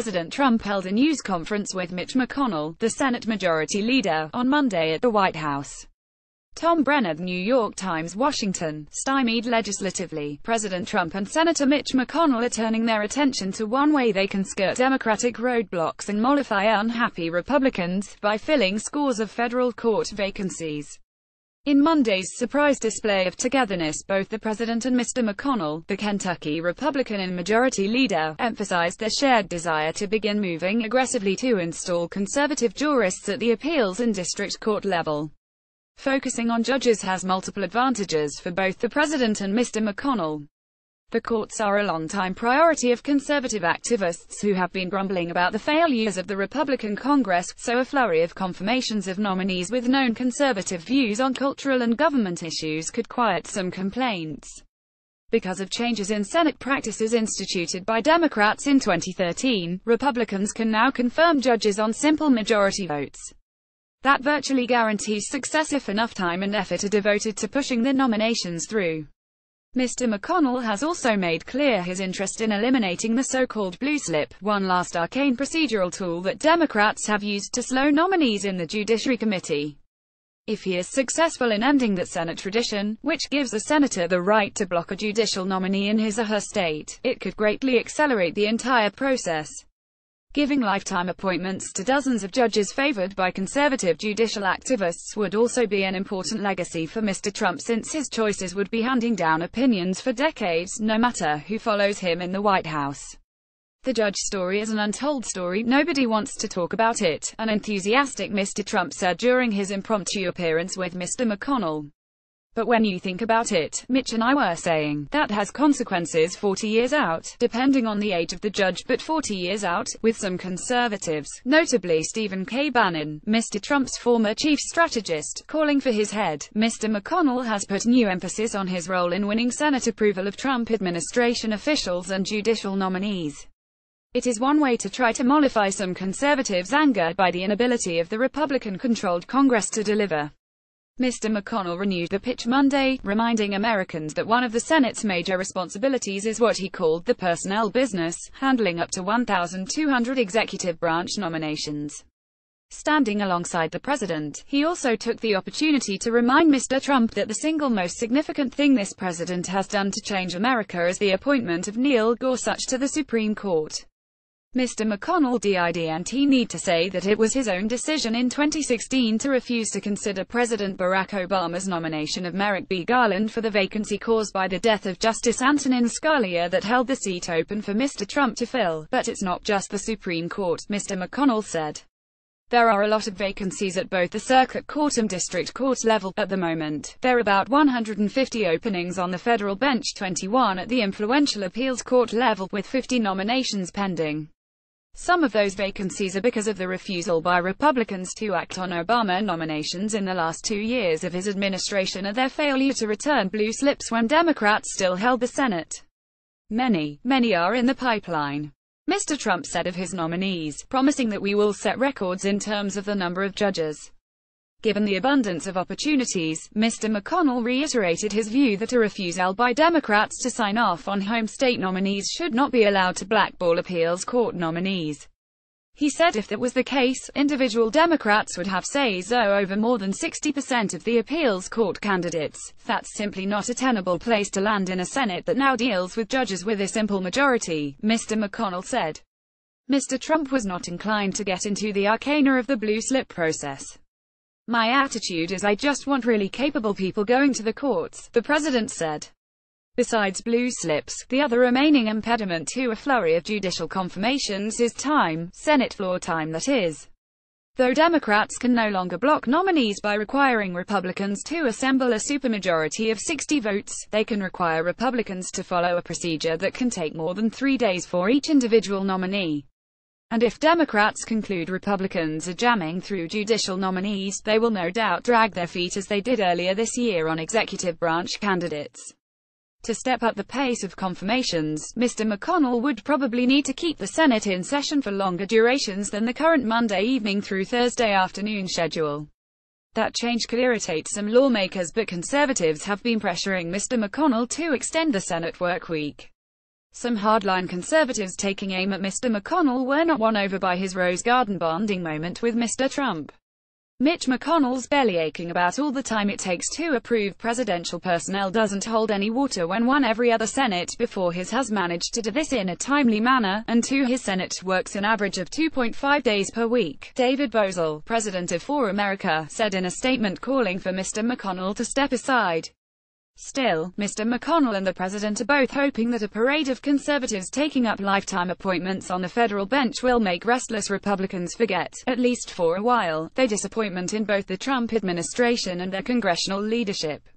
President Trump held a news conference with Mitch McConnell, the Senate Majority Leader, on Monday at the White House. Tom Brenner, The New York Times, Washington. Stymied legislatively, President Trump and Senator Mitch McConnell are turning their attention to one way they can skirt Democratic roadblocks and mollify unhappy Republicans, by filling scores of federal court vacancies. In Monday's surprise display of togetherness, both the President and Mr. McConnell, the Kentucky Republican and Majority Leader, emphasized their shared desire to begin moving aggressively to install conservative jurists at the appeals and district court level. Focusing on judges has multiple advantages for both the President and Mr. McConnell. The courts are a long-time priority of conservative activists who have been grumbling about the failures of the Republican Congress, so a flurry of confirmations of nominees with known conservative views on cultural and government issues could quiet some complaints. Because of changes in Senate practices instituted by Democrats in 2013, Republicans can now confirm judges on simple majority votes. That virtually guarantees success if enough time and effort are devoted to pushing the nominations through. Mr. McConnell has also made clear his interest in eliminating the so-called blue slip, one last arcane procedural tool that Democrats have used to slow nominees in the Judiciary Committee. If he is successful in ending that Senate tradition, which gives a senator the right to block a judicial nominee in his or her state, it could greatly accelerate the entire process. Giving lifetime appointments to dozens of judges favored by conservative judicial activists would also be an important legacy for Mr. Trump, since his choices would be handing down opinions for decades, no matter who follows him in the White House. The judge story is an untold story, nobody wants to talk about it, an enthusiastic Mr. Trump said during his impromptu appearance with Mr. McConnell. But when you think about it, Mitch and I were saying, that has consequences 40 years out, depending on the age of the judge, but 40 years out, with some conservatives, notably Stephen K. Bannon, Mr. Trump's former chief strategist, calling for his head. Mr. McConnell has put new emphasis on his role in winning Senate approval of Trump administration officials and judicial nominees. It is one way to try to mollify some conservatives' anger by the inability of the Republican-controlled Congress to deliver. Mr. McConnell renewed the pitch Monday, reminding Americans that one of the Senate's major responsibilities is what he called the personnel business, handling up to 1,200 executive branch nominations. Standing alongside the president, he also took the opportunity to remind Mr. Trump that the single most significant thing this president has done to change America is the appointment of Neil Gorsuch to the Supreme Court. Mr. McConnell didn't need to say that it was his own decision in 2016 to refuse to consider President Barack Obama's nomination of Merrick B. Garland for the vacancy caused by the death of Justice Antonin Scalia that held the seat open for Mr. Trump to fill. But it's not just the Supreme Court, Mr. McConnell said. There are a lot of vacancies at both the circuit court and district court level. At the moment, there are about 150 openings on the federal bench, 21 at the influential appeals court level, with 50 nominations pending. Some of those vacancies are because of the refusal by Republicans to act on Obama nominations in the last 2 years of his administration, or their failure to return blue slips when Democrats still held the Senate. Many are in the pipeline, Mr. Trump said of his nominees, promising that we will set records in terms of the number of judges. Given the abundance of opportunities, Mr. McConnell reiterated his view that a refusal by Democrats to sign off on home state nominees should not be allowed to blackball appeals court nominees. He said if that was the case, individual Democrats would have say-so over more than 60% of the appeals court candidates. That's simply not a tenable place to land in a Senate that now deals with judges with a simple majority, Mr. McConnell said. Mr. Trump was not inclined to get into the arcana of the blue slip process. My attitude is I just want really capable people going to the courts, the president said. Besides blue slips, the other remaining impediment to a flurry of judicial confirmations is time, Senate floor time, that is. Though Democrats can no longer block nominees by requiring Republicans to assemble a supermajority of 60 votes, they can require Republicans to follow a procedure that can take more than 3 days for each individual nominee. And if Democrats conclude Republicans are jamming through judicial nominees, they will no doubt drag their feet as they did earlier this year on executive branch candidates. To step up the pace of confirmations, Mr. McConnell would probably need to keep the Senate in session for longer durations than the current Monday evening through Thursday afternoon schedule. That change could irritate some lawmakers, but conservatives have been pressuring Mr. McConnell to extend the Senate work week. Some hardline conservatives taking aim at Mr. McConnell were not won over by his Rose Garden bonding moment with Mr. Trump. Mitch McConnell's bellyaching about all the time it takes to approve presidential personnel doesn't hold any water when every other Senate before his has managed to do this in a timely manner, and his Senate works an average of 2.5 days per week. David Bozell, president of For America, said in a statement calling for Mr. McConnell to step aside. Still, Mr. McConnell and the president are both hoping that a parade of conservatives taking up lifetime appointments on the federal bench will make restless Republicans forget, at least for a while, their disappointment in both the Trump administration and their congressional leadership.